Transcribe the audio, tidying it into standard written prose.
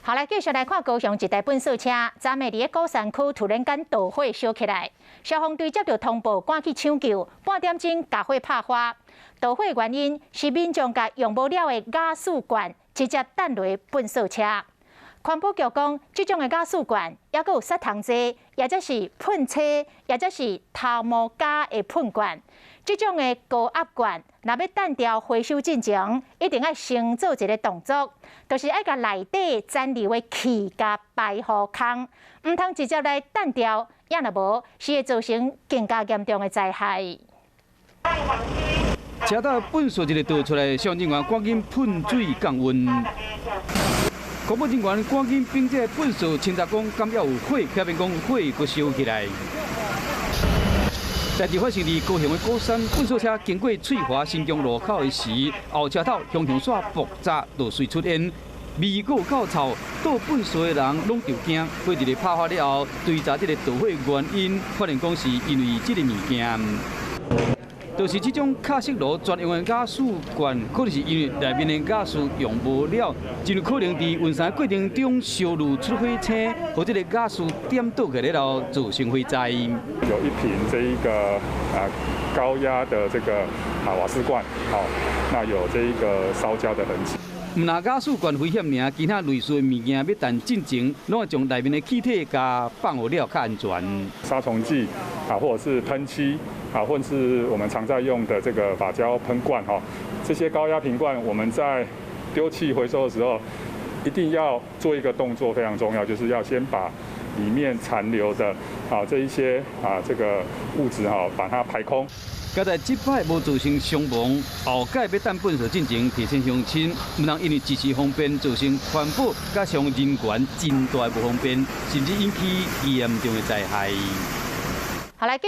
好，来继续来看高雄一台粪扫车，昨暝伫高山区突然间导火烧起来，消防队接到通报，赶去抢救，半点钟甲火拍花。导火原因是民众甲用无了的瓦斯罐直接弹落粪扫车。环保局讲，这种的瓦斯罐也佫有杀虫剂，或者是喷车，或者是头毛加的喷罐。这种的高压罐，若要弹掉回收进前，一定要先做一个动作，就是要甲内底残留的气甲排互空，唔通直接来弹掉，也若无是会造成更加严重的灾害。车到粪扫一个倒出来，消防人员赶紧喷水降温。公保人员赶紧并这粪扫清查讲，敢要有火，偏偏讲火阁烧起来。代志发生伫高雄的高山，粪扫车经过翠华新疆路口的时，后车头向线爆炸，落水出现，味够够臭，倒粪扫的人拢着惊。火一个拍发了后，追查这个导火原因，发现讲是因为这个物件。就是这种卡式炉专用的瓦斯罐，可能是因为内面的瓦斯用无了，真有可能伫运送过程中烧入出火星，或者个瓦斯点倒起来了造成火灾。有一瓶这一个高压的这个瓦斯罐，那有这一个烧焦的痕迹。唔拿瓦斯罐危险尔，其他类似的物件要但进前，拢要将内面的气体甲放好了，较安全。杀虫剂或者是喷漆或者是我们常在用的这个发胶喷罐这些高压瓶罐，我们在丢弃回收的时候，一定要做一个动作，非常重要，就是要先把里面残留的这一些这个物质把它排空。交代这摆无造成伤亡，后届要等粪扫进前提前乡亲，唔通因为一时方便造成环保甲消防人员真大不方便，甚至引起严重的灾害。好来。